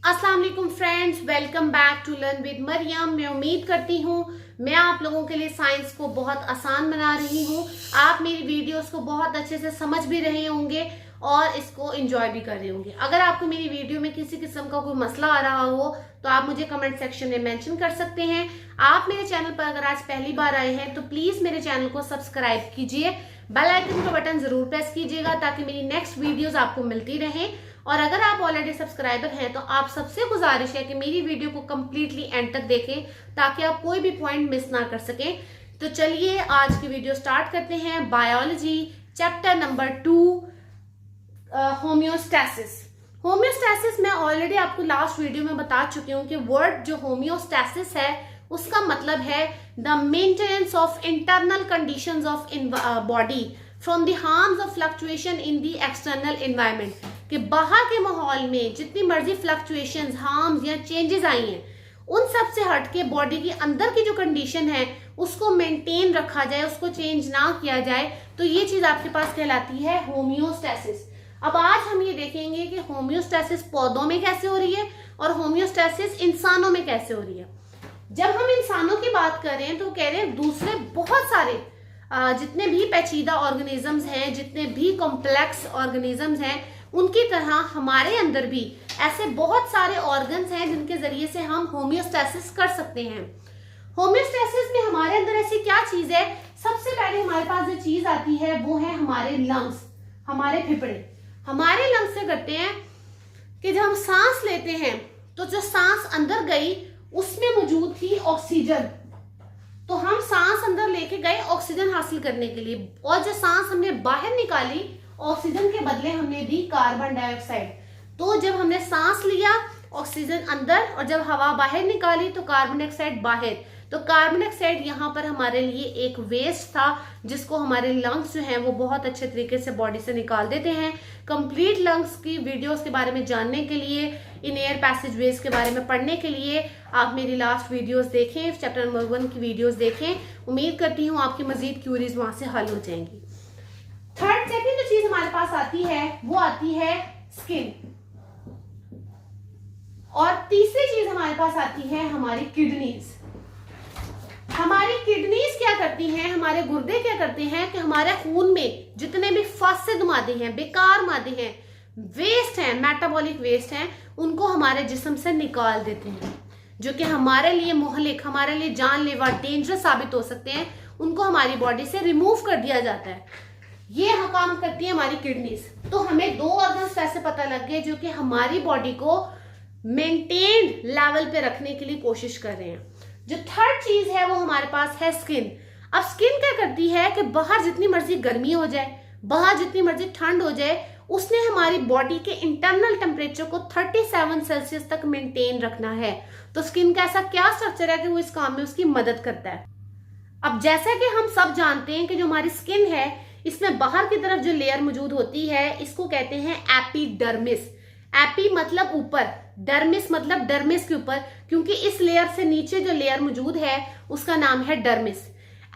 अस्सलाम वालेकुम friends, welcome back to learn with Mariam. मैं उम्मीद करती हूँ मैं आप लोगों के लिए साइंस को बहुत आसान बना रही हूँ। आप मेरी वीडियोस को बहुत अच्छे से समझ भी रहे होंगे और इसको एंजॉय भी कर रहे होंगे। अगर आपको मेरी वीडियो में किसी किस्म का कोई मसला आ रहा हो तो आप मुझे कमेंट सेक्शन में मेंशन कर सकते हैं। आप मेरे चैनल पर अगर आज पहली बार आए हैं तो प्लीज मेरे चैनल को सब्सक्राइब कीजिए, बेल आइकन का बटन जरूर प्रेस कीजिएगा ताकि मेरी नेक्स्ट वीडियोस आपको मिलती रहे। और अगर आप ऑलरेडी सब्सक्राइबर हैं तो आप सबसे गुजारिश है कि मेरी वीडियो को कंप्लीटली एंड तक देखें ताकि आप कोई भी पॉइंट मिस ना कर सकें। तो चलिए आज की वीडियो स्टार्ट करते हैं। Biology chapter number 2, homeostasis. Homeostasis मैं ऑलरेडी आपको लास्ट वीडियो में बता चुकी हूँ कि वर्ड जो होम्योस्टैसिस है उसका मतलब है the maintenance of internal conditions of body from the harms of fluctuation in the external environment. कि बाहर के माहौल में जितनी मर्जी फ्लक्चुएशंस, हार्म्स या चेंजेस आई हैं उन सब से हटके बॉडी के अंदर की जो कंडीशन है उसको मेंटेन रखा जाए, उसको चेंज ना किया जाए, तो ये चीज आपके पास कहलाती है होम्योस्टैसिस। अब आज हम ये देखेंगे कि होम्योस्टैसिस पौधों में कैसे हो रही है और होम्योस्टैसिस इंसानों में कैसे हो रही है। जब हम इंसानों की बात कर रहे हैं तो कह रहे हैं दूसरे बहुत सारे जितने भी पेचीदा ऑर्गेनिजम्स हैं, जितने भी कॉम्प्लेक्स ऑर्गेनिजम्स हैं, उनकी तरह हमारे अंदर भी ऐसे बहुत सारे ऑर्गन्स हैं जिनके जरिए से हम होम्योस्टैसिस कर सकते हैं। होम्योस्टैसिस में हमारे अंदर ऐसी क्या चीज है? सबसे पहले हमारे पास जो चीज आती है वो है हमारे लंग्स, हमारे फेफड़े। हमारे लंग्स से करते हैं कि जब हम सांस लेते हैं तो जो सांस अंदर गई उसमें मौजूद थी ऑक्सीजन, तो हम सांस अंदर लेके गए ऑक्सीजन हासिल करने के लिए, और जो सांस हमने बाहर निकाली ऑक्सीजन के बदले हमने दी कार्बन डाइऑक्साइड। तो जब हमने सांस लिया ऑक्सीजन अंदर और जब हवा बाहर निकाली तो कार्बन डाइऑक्साइड बाहर। तो कार्बन डाइऑक्साइड यहाँ पर हमारे लिए एक वेस्ट था जिसको हमारे लंग्स जो हैं वो बहुत अच्छे तरीके से बॉडी से निकाल देते हैं। कंप्लीट लंग्स की वीडियोस के बारे में जानने के लिए, इन एयर पैसेज वेज के बारे में पढ़ने के लिए आप मेरी लास्ट वीडियोस देखें, चैप्टर नंबर 1 की वीडियोस देखें। उम्मीद करती हूँ आपकी मजीद क्यूरीज वहां से हल हो जाएंगी। सेकंड जो चीज हमारे पास आती है वो आती है स्किन, और तीसरी चीज हमारे पास आती है हमारी किडनीज। हमारी किडनीज क्या करती हैं, हमारे गुर्दे क्या करते हैं कि हमारे खून में जितने भी फासिद मादे हैं, बेकार मादे हैं, वेस्ट हैं, मेटाबॉलिक वेस्ट हैं, उनको हमारे जिस्म से निकाल देते हैं, जो कि हमारे लिए मुहलिक, हमारे लिए जानलेवा, डेंजरस साबित हो सकते हैं। उनको हमारी बॉडी से रिमूव कर दिया जाता है। ये काम करती है हमारी किडनीज। तो हमें दो ऑर्गन्स ऐसे पता लग गए जो कि हमारी बॉडी को मेंटेन्ड लेवल पे रखने के लिए कोशिश कर रहे हैं। जो थर्ड चीज है वो हमारे पास है स्किन। अब स्किन क्या करती है कि बाहर जितनी मर्जी गर्मी हो जाए, बाहर जितनी मर्जी ठंड हो जाए, उसने हमारी बॉडी के इंटरनल टेम्परेचर को 37 सेल्सियस तक मेंटेन रखना है। तो स्किन का ऐसा क्या स्ट्रक्चर है कि वो इस काम में उसकी मदद करता है। अब जैसा कि हम सब जानते हैं कि जो हमारी स्किन है इसमें बाहर की तरफ जो लेयर मौजूद होती है इसको कहते हैं एपिडर्मिस। एपी मतलब ऊपर, डर्मिस मतलब डर्मिस के ऊपर, क्योंकि इस लेयर से नीचे जो लेयर मौजूद है उसका नाम है डर्मिस।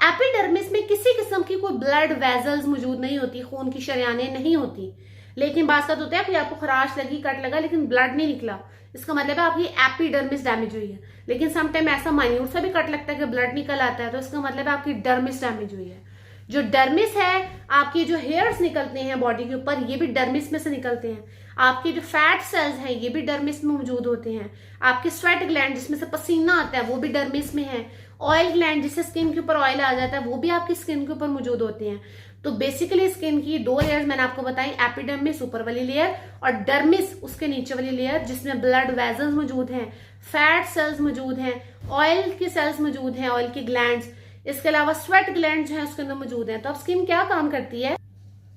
एपिडर्मिस में किसी किस्म की कोई ब्लड वेजल्स मौजूद नहीं होती, खून की शरियानें नहीं होती। लेकिन बात होता है कि आपको खराश लगी, कट लगा, लेकिन ब्लड नहीं निकला, इसका मतलब है आपकी एपिडर्मिस डैमेज हुई है। लेकिन समटाइम ऐसा माइन्यूट सा भी कट लगता है कि ब्लड निकल आता है, तो इसका मतलब है आपकी डर्मिस डैमेज हुई है। जो डर्मिस है, आपके जो हेयर्स निकलते हैं बॉडी के ऊपर, ये भी डर्मिस में से निकलते हैं। आपके जो फैट सेल्स हैं ये भी डर्मिस में मौजूद होते हैं। आपके स्वेट ग्लैंड जिसमें से पसीना आता है वो भी डर्मिस में है। ऑयल ग्लैंड जिससे स्किन के ऊपर ऑयल आ जाता है वो भी आपकी स्किन के ऊपर मौजूद होते हैं। तो बेसिकली स्किन की दो लेयर्स मैंने आपको बताई, एपिडर्मिस ऊपर वाली लेयर और डर्मिस उसके नीचे वाली लेयर, जिसमें ब्लड वेजल्स मौजूद हैं, फैट सेल्स मौजूद हैं, ऑयल के सेल्स मौजूद हैं, ऑयल के ग्लैंड्स, इसके अलावा स्वेट ग्लैंड जो है उसके अंदर मौजूद है। तो अब स्किन क्या काम करती है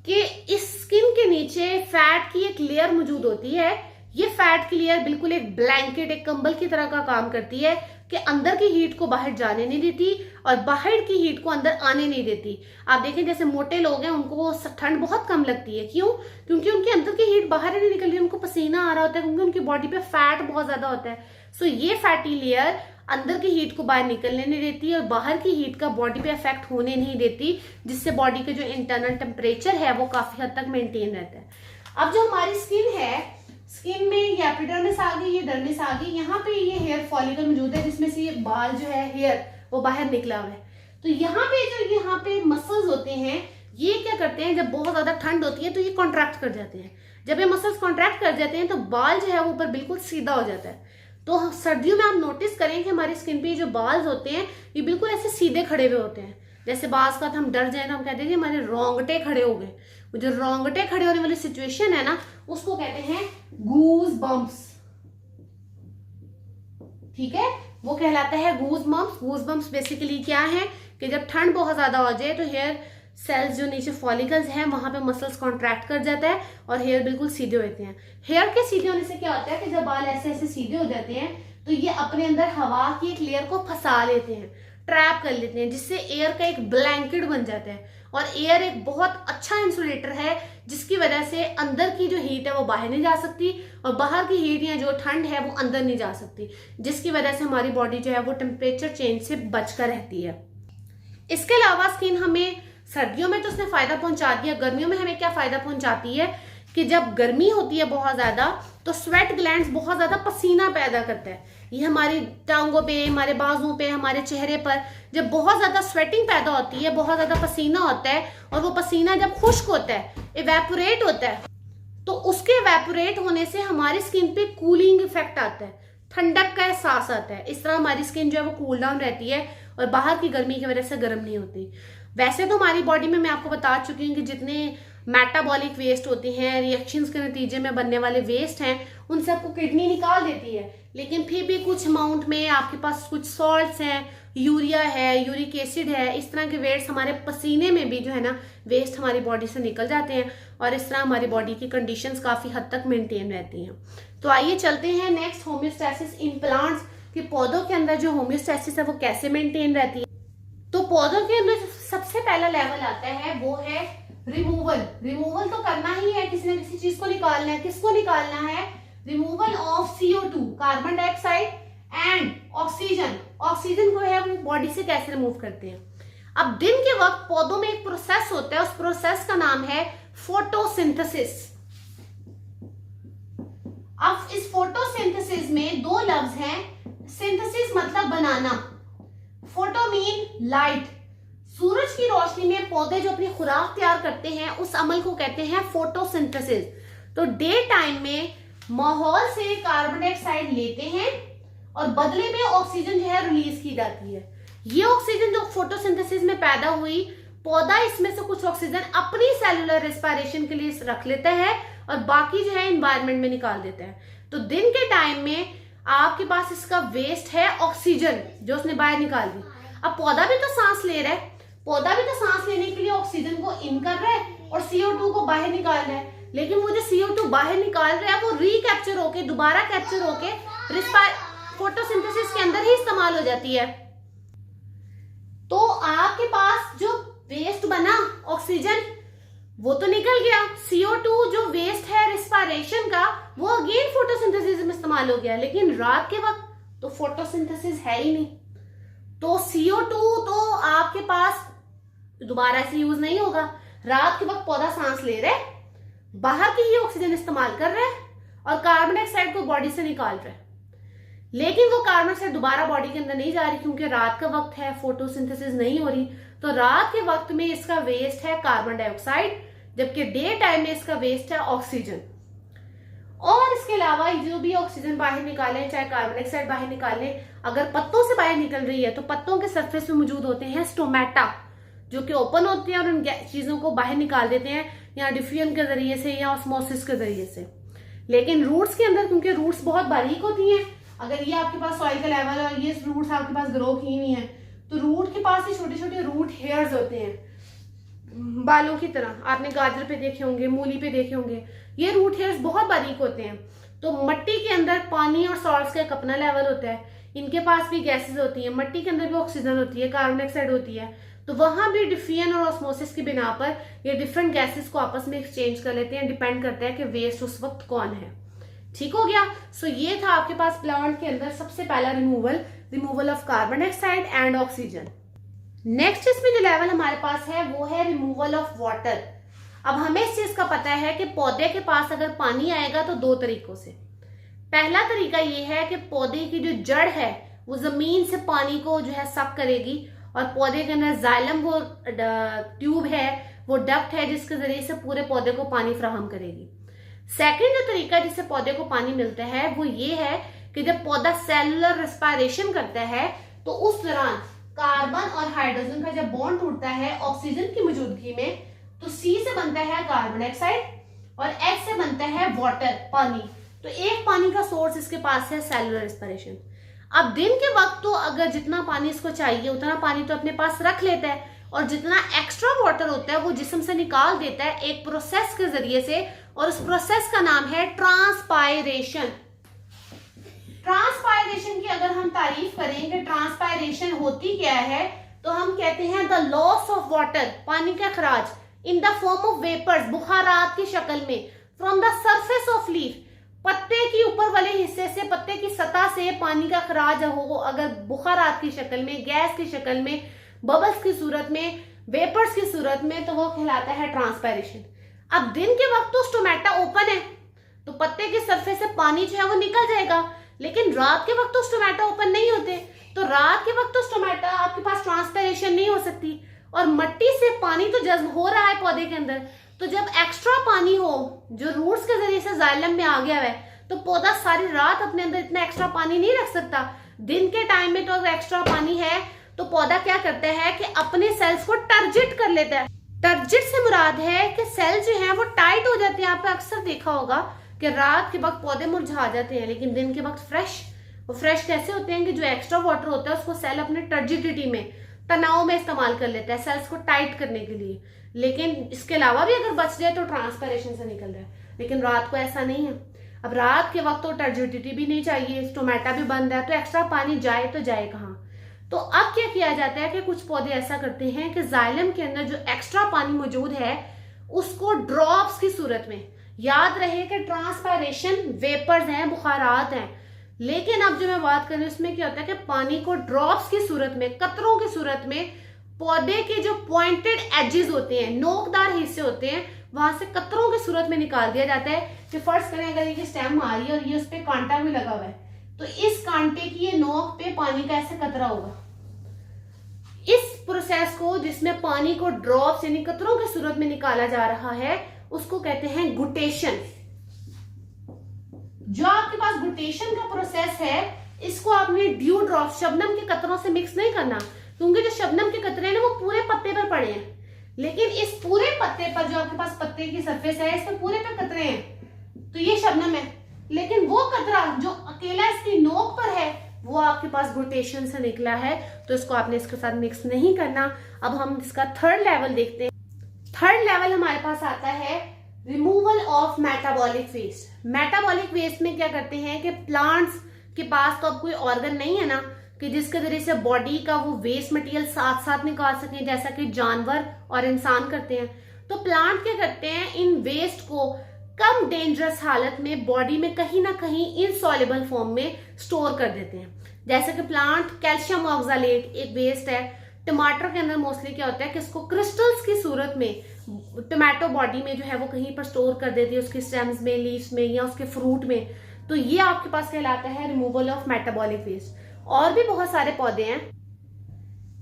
कि इस स्किन के नीचे फैट की एक लेयर मौजूद होती है। ये फैट की लेयर बिल्कुल एक ब्लैंकेट, एक कंबल की तरह का काम करती है कि अंदर की हीट को बाहर जाने नहीं देती और बाहर की हीट को अंदर आने नहीं देती। आप देखें जैसे मोटे लोग हैं उनको ठंड बहुत कम लगती है, क्यों? क्योंकि उनके अंदर की हीट बाहर नहीं निकल रही, उनको पसीना आ रहा होता है क्योंकि उनकी बॉडी पे फैट बहुत ज्यादा होता है। सो ये फैटी लेयर अंदर की हीट को बाहर निकलने नहीं देती और बाहर की हीट का बॉडी पे इफेक्ट होने नहीं देती, जिससे बॉडी के जो इंटरनल टेम्परेचर है वो काफी हद तक मेंटेन रहता है। अब जो हमारी स्किन है, स्किन में ये एपिडर्मिस आ गई, ये डर्मिस आ गई, यहाँ पे ये हेयर फॉलिकल मौजूद है जिसमें से ये बाल जो है हेयर वो बाहर निकला हुआ है। तो यहाँ पे जो यहाँ पे मसल्स होते हैं ये क्या करते हैं, जब बहुत ज्यादा ठंड होती है तो ये कॉन्ट्रैक्ट कर जाते हैं। जब ये मसल्स कॉन्ट्रैक्ट कर जाते हैं तो बाल जो है वो ऊपर बिल्कुल सीधा हो जाता है। तो सर्दियों में आप नोटिस करें कि हमारी स्किन पे जो बाल होते हैं ये बिल्कुल ऐसे सीधे खड़े हुए होते हैं। जैसे बाज का हम डर जाए ना, हम कहते हैं कि हमारे रोंगटे खड़े हो गए। जो रोंगटे खड़े होने वाली सिचुएशन है ना उसको कहते हैं गूज बम्प्स। ठीक है, वो कहलाता है गूज बम्प्स। गूज बम्प्स बेसिकली क्या है कि जब ठंड बहुत ज्यादा हो जाए तो हेयर सेल्स जो नीचे फॉलिकल्स हैं वहां पे मसल्स कॉन्ट्रैक्ट कर जाता है और हेयर बिल्कुल सीधे होते हैं। हेयर के सीधे होने से क्या होता है कि जब बाल ऐसे ऐसे सीधे हो जाते हैं तो ये अपने अंदर हवा की एक लेयर को फंसा लेते हैं, ट्रैप कर लेते हैं, जिससे एयर का एक ब्लैंकेट बन जाता है। और एयर एक बहुत अच्छा इंसुलेटर है जिसकी वजह से अंदर की जो हीट है वो बाहर नहीं जा सकती और बाहर की हीट या जो ठंड है वो अंदर नहीं जा सकती, जिसकी वजह से हमारी बॉडी जो है वो टेम्परेचर चेंज से बचकर रहती है। इसके अलावा स्किन हमें सर्दियों में तो उसने फायदा पहुंचा दिया, गर्मियों में हमें क्या फायदा पहुंचाती है कि जब गर्मी होती है बहुत ज्यादा तो स्वेट ग्लैंड्स बहुत ज्यादा पसीना पैदा करता है। ये हमारी टांगों पे, हमारे बाजुओं पे, हमारे चेहरे पर जब बहुत ज्यादा स्वेटिंग पैदा होती है, बहुत ज्यादा पसीना होता है और वो पसीना जब खुश्क होता है, इवेपोरेट होता है, तो उसके इवेपोरेट होने से हमारी स्किन पे कूलिंग इफेक्ट आता है, ठंडक का एहसास आता है। इस तरह हमारी स्किन जो है वो कूल डाउन रहती है और बाहर की गर्मी की वजह से गर्म नहीं होती। वैसे तो हमारी बॉडी में मैं आपको बता चुकी हूँ कि जितने मेटाबॉलिक वेस्ट होते हैं, रिएक्शंस के नतीजे में बनने वाले वेस्ट हैं, उनसे आपको किडनी निकाल देती है। लेकिन फिर भी कुछ अमाउंट में आपके पास कुछ सॉल्ट्स हैं, यूरिया है, यूरिक एसिड है, इस तरह के वेस्ट हमारे पसीने में भी जो है ना वेस्ट हमारी बॉडी से निकल जाते हैं और इस तरह हमारी बॉडी की कंडीशंस काफी हद तक मेंटेन रहती हैं। तो आइए चलते हैं नेक्स्ट, होम्योस्टैसिस इन प्लांट्स, कि पौधों के अंदर जो होम्योस्टैसिस है वो कैसे मेंटेन रहती है। तो पौधों के अंदर सबसे पहला लेवल आता है वो है रिमूवल। रिमूवल तो करना ही है, किसी न किसी चीज को निकालना है। किसको निकालना है? Removal of CO2, carbon dioxide and oxygen. Oxygen को है वो बॉडी से कैसे रिमूव करते हैं। अब दिन के वक्त पौधों में एक प्रोसेस होता है, उस प्रोसेस का नाम है फोटोसिंथेसिस। अब इस फोटोसिंथेसिस में दो लफ्ज हैं। सिंथेसिस मतलब बनाना, फोटो मीन लाइट। सूरज की रोशनी में पौधे जो अपनी खुराक तैयार करते हैं उस अमल को कहते हैं फोटोसिंथेसिस। तो डे टाइम में माहौल से कार्बन डाइऑक्साइड लेते हैं और बदले में ऑक्सीजन जो है रिलीज की जाती है। ये ऑक्सीजन जो फोटोसिंथेसिस में पैदा हुई, पौधा इसमें से कुछ ऑक्सीजन अपनी सेलुलर रेस्पिरेशन के लिए रख लेता है और बाकी जो है एनवायरनमेंट में निकाल देता है। तो दिन के टाइम में आपके पास इसका वेस्ट है ऑक्सीजन जो उसने बाहर निकाल दी। अब पौधा भी तो सांस ले रहा है, पौधा भी तो सांस लेने के लिए ऑक्सीजन को इन कर रहा है और CO2 को बाहर निकाल रहा है, लेकिन वो जो CO2 बाहर निकाल रहा है वो रिकैप्चर होके, दोबारा कैप्चर होके फोटोसिंथेसिस के अंदर ही इस्तेमाल हो जाती है। तो आपके पास जो वेस्ट बना ऑक्सीजन वो तो निकल गया, CO2 जो वेस्ट है रेस्पिरेशन का वो अगेन फोटोसिंथेसिस में इस्तेमाल हो गया, लेकिन रात के वक्त तो फोटोसिंथेसिस है ही नहीं, तो CO2 तो आपके पास दोबारा से यूज नहीं होगा। रात के वक्त पौधा सांस ले रहा है, बाहर की ही ऑक्सीजन इस्तेमाल कर रहा है और कार्बन डाइऑक्साइड को बॉडी से निकाल रहा है, लेकिन वो कार्बन डाइऑक्साइड दोबारा बॉडी के अंदर नहीं जा रही क्योंकि रात का वक्त है, फोटोसिंथेसिस नहीं हो रही। तो रात के वक्त में इसका वेस्ट है कार्बन डाइऑक्साइड, जबकि डे टाइम में इसका वेस्ट है ऑक्सीजन। और इसके अलावा जो भी ऑक्सीजन बाहर निकाले, चाहे कार्बन डाइऑक्साइड बाहर निकाले, अगर पत्तों से बाहर निकल रही है तो पत्तों के सरफेस में मौजूद होते हैं स्टोमेटा जो कि ओपन होते हैं और उन चीजों को बाहर निकाल देते हैं, या डिफ्यूजन के जरिए से या ऑस्मोसिस के जरिए से। लेकिन रूट्स के अंदर, क्योंकि रूट्स बहुत बारीक होती हैं, अगर ये आपके पास सॉइल का लेवल और ये रूट्स आपके पास ग्रो की हुई है तो रूट के पास ही छोटे छोटे रूट हेयर्स होते हैं, बालों की तरह। आपने गाजर पे देखे होंगे, मूली पे देखे होंगे, ये रूट हेयर्स बहुत बारीक होते हैं। तो मिट्टी के अंदर पानी और सॉल्ट्स का एक अपना लेवल होता है, इनके पास भी गैसेस होती हैं, मिट्टी के अंदर भी ऑक्सीजन होती है, कार्बन डाइऑक्साइड होती है, तो वहां भी डिफ्यूजन और ऑस्मोसिस की बिना पर ये डिफरेंट गैसेस को आपस में एक्सचेंज कर लेते हैं। डिपेंड करता है कि वेस्ट उस वक्त कौन है। ठीक हो गया। सो ये था आपके पास प्लांट के अंदर सबसे पहला removal of carbon dioxide and oxygen. Next इसमें जो लेवल हमारे पास है वो है रिमूवल ऑफ वाटर। अब हमें इस चीज का पता है कि पौधे के पास अगर पानी आएगा तो दो तरीकों से। पहला तरीका ये है कि पौधे की जो जड़ है वो जमीन से पानी को जो है सक करेगी, और पौधे के अंदर जाइलम वो ट्यूब है, वो डक्ट है जिसके जरिए से पूरे पौधे को पानी फराहम करेगी। सेकंड जो तरीका जिससे पौधे को पानी मिलता है वो ये है कि जब पौधा सेलुलर रेस्पिरेशन करता है तो उस दौरान कार्बन और हाइड्रोजन का जब बॉन्ड टूटता है ऑक्सीजन की मौजूदगी में, तो सी से बनता है कार्बन डाइऑक्साइड और एच से बनता है वाटर, पानी। तो एक पानी का सोर्स इसके पास है सेलुलर रेस्पिरेशन। अब दिन के वक्त तो अगर जितना पानी इसको चाहिए उतना पानी तो अपने पास रख लेता है, और जितना एक्स्ट्रा वाटर होता है वो जिस्म से निकाल देता है एक प्रोसेस के जरिए से, और उस प्रोसेस का नाम है ट्रांसपायरेशन। ट्रांसपायरेशन की अगर हम तारीफ करें कि ट्रांसपायरेशन होती क्या है, तो हम कहते हैं द लॉस ऑफ वाटर, पानी का अखराज, in the form of vapours, बुखारात की शक्ल में, from the surface of leaf, पत्ते की ऊपर वाले हिस्से से, पत्ते की सतह से पानी का अखराज हो अगर बुखारात की शक्ल में, गैस की शक्ल में, बबल्स की सूरत में, वेपर्स की सूरत में, तो वो कहलाता है ट्रांसपायरेशन। अब दिन के वक्त तो स्टोमेटा ओपन है तो पत्ते के सरफेस से पानी जो है वो निकल जाएगा, लेकिन रात के वक्त तो स्टोमेटा ओपन नहीं होते, तो रात के वक्त तो स्टोमेटा आपके पास ट्रांसपायरेशन नहीं हो सकती, और मिट्टी से पानी तो जज्ब हो रहा है पौधे के अंदर, तो जब एक्स्ट्रा पानी हो जो रूट्स के जरिए से जाइलम में आ गया है, तो पौधा सारी रात अपने अंदर इतना एक्स्ट्रा पानी नहीं रख सकता। दिन के टाइम में तो अगर एक्स्ट्रा पानी है तो पौधा क्या करता है कि अपने सेल्स को टर्जिट कर लेता है। टर्जिट से मुराद है कि सेल जो है वो टाइट हो जाते हैं। आपने अक्सर देखा होगा कि रात के वक्त पौधे मुरझा जाते हैं लेकिन दिन के वक्त फ्रेश। वो फ्रेश कैसे होते हैं कि जो एक्स्ट्रा वाटर होता है उसको सेल अपने टर्जिडिटी में, तनाव में इस्तेमाल कर लेता है सेल्स को टाइट करने के लिए, लेकिन इसके अलावा भी अगर बच जाए तो ट्रांसपायरेशन से निकल रहा है। लेकिन रात को ऐसा नहीं है। अब रात के वक्त तो टर्जिडिटी भी नहीं चाहिए, स्टोमेटा भी बंद है, तो एक्स्ट्रा पानी जाए तो जाए कहाँ। तो अब क्या किया जाता है कि कुछ पौधे ऐसा करते हैं कि जाइलम के अंदर जो एक्स्ट्रा पानी मौजूद है उसको ड्रॉप्स की सूरत में, याद रहे कि ट्रांसपायरेशन वेपर्स हैं, बुखारात हैं, लेकिन अब जो मैं बात कर रही हूँ उसमें क्या होता है कि पानी को ड्रॉप्स की सूरत में, कतरों की सूरत में, पौधे के जो पॉइंटेड एजेस होते हैं, नोकदार हिस्से होते हैं, वहां से कतरों की सूरत में निकाल दिया जाता है। कि फर्ज करें अगर ये स्टेम आ रही है और ये उस पर कांटा भी लगा हुआ है, तो इस कांटे की ये नोक पे पानी का ऐसे कतरा होगा। इस प्रोसेस को जिसमें पानी को ड्रॉप्स यानी कतरों की सूरत में निकाला जा रहा है उसको कहते हैं गुटेशन। जो आपके पास गुटेशन का प्रोसेस है इसको आपने ड्यू ड्रॉप, शबनम के कतरों से मिक्स नहीं करना, क्योंकि जो शबनम के कतरे हैं ना वो पूरे पत्ते पर पड़े हैं, लेकिन इस पूरे पत्ते पर जो आपके पास पत्ते की सरफेस है इस पर पूरे पे कतरे हैं, तो ये शबनम है, लेकिन वो कतरा जो अकेला इसकी नोक पर है वो आपके पास गुटेशन से निकला है, तो इसको आपने इसके साथ मिक्स नहीं करना। अब हम इसका थर्ड लेवल देखते हैं। थर्ड लेवल हमारे पास आता है removal of metabolic waste. Metabolic waste में क्या करते हैं कि प्लांट्स के पास तो अब कोई ऑर्गन नहीं है ना कि जिसके जरिए से बॉडी का वो वेस्ट मटेरियल साथ साथ निकाल सकें जैसा कि जानवर और इंसान करते हैं। तो प्लांट क्या करते हैं, इन वेस्ट को कम डेंजरस हालत में बॉडी में कहीं ना कहीं इनसॉल्युबल फॉर्म में स्टोर कर देते हैं। जैसे कि प्लांट कैल्शियम ऑक्सालेट एक वेस्ट है, टमाटर के अंदर मोस्टली क्या होता है कि इसको क्रिस्टल्स की सूरत में टमाटो बॉडी में जो है वो कहीं पर स्टोर कर देती है, उसके स्टेम्स में, लीव्स में या उसके फ्रूट में। तो ये आपके पास कहलाता है रिमूवल ऑफ मेटाबॉलिक वेस्ट। और भी बहुत सारे पौधे हैं,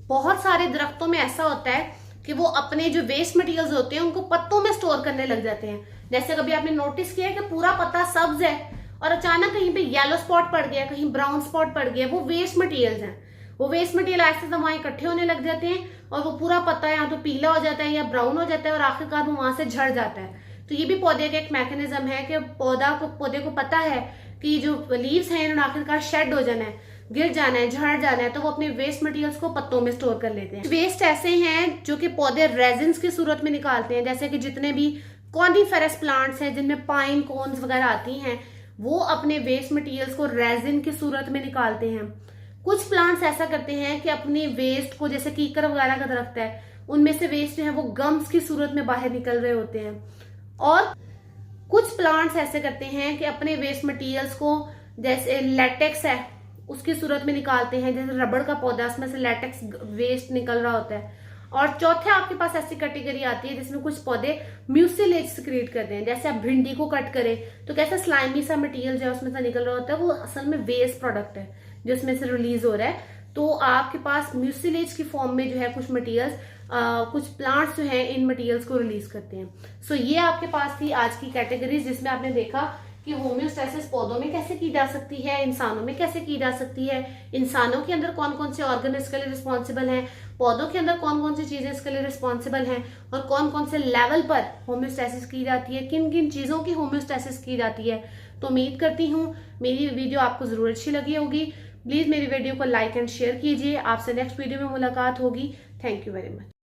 बहुत सारे दरख्तों में ऐसा होता है कि वो अपने जो वेस्ट मटेरियल्स होते हैं उनको पत्तों में स्टोर करने लग जाते हैं। जैसे कभी आपने नोटिस किया कि पूरा पत्ता सब्ज है और अचानक कहीं पे येलो स्पॉट पड़ गया, कहीं ब्राउन स्पॉट पड़ गया, वो वेस्ट मटेरियल्स हैं। वो वेस्ट मटेरियल ऐसे वहां इकट्ठे होने लग जाते हैं और वो पूरा पत्ता या तो पीला हो जाता है या ब्राउन हो जाता है और आखिरकार वो वहां से झड़ जाता है। तो ये भी पौधे का एक मैकेनिज्म है कि पौधे को पता है कि जो लीव्स हैं इन्होंने आखिरकार शेड हो जाना है, गिर जाना है, झड़ जाना है, तो वो अपने वेस्ट मटेरियल्स को पत्तों में स्टोर कर लेते हैं। वेस्ट ऐसे हैं जो कि पौधे रेजिन्स की सूरत में निकालते हैं, जैसे कि जितने भी कॉनिफेरस प्लांट्स हैं जिनमें पाइन कोन्स वगैरह आती हैं वो अपने वेस्ट मटेरियल्स को रेजिन की सूरत में निकालते हैं। कुछ प्लांट्स ऐसा करते हैं कि अपने वेस्ट को, जैसे कीकर वगैरह का दरख्त है, उनमें से वेस्ट जो है वो गम्स की सूरत में बाहर निकल रहे होते हैं। और कुछ प्लांट्स ऐसे करते हैं कि अपने वेस्ट मटेरियल्स को, जैसे लेटेक्स है उसकी सूरत में निकालते हैं, जैसे रबड़ का पौधा उसमें से लेटेक्स वेस्ट निकल रहा होता है। और चौथे आपके पास ऐसी कैटेगरी आती है जिसमें कुछ पौधे म्यूसिलेज सिक्रीट करते हैं। जैसे आप भिंडी को कट करें तो कैसा स्लाइमी सा मटेरियल जो है उसमें से निकल रहा होता है, वो असल में वेस्ट प्रोडक्ट है जो इसमें से रिलीज हो रहा है। तो आपके पास म्यूसिलेज की फॉर्म में जो है कुछ मटेरियल्स, कुछ प्लांट्स जो है इन मटेरियल्स को रिलीज करते हैं। सो ये आपके पास थी आज की कैटेगरीज जिसमें आपने देखा कि होम्योस्टेसिस पौधों में कैसे की जा सकती है, इंसानों में कैसे की जा सकती है, इंसानों के अंदर कौन कौन से ऑर्गन इसके लिए रिस्पॉन्सिबल हैं, पौधों के अंदर कौन कौन सी चीजें इसके लिए रिस्पॉन्सिबल हैं, और कौन कौन से लेवल पर होम्योस्टेसिस की जाती है, किन किन चीजों की होम्योस्टेसिस की जाती है। तो उम्मीद करती हूँ मेरी वीडियो आपको जरूर अच्छी लगी होगी। प्लीज मेरी वीडियो को लाइक एंड शेयर कीजिए। आपसे नेक्स्ट वीडियो में मुलाकात होगी। Thank you very much.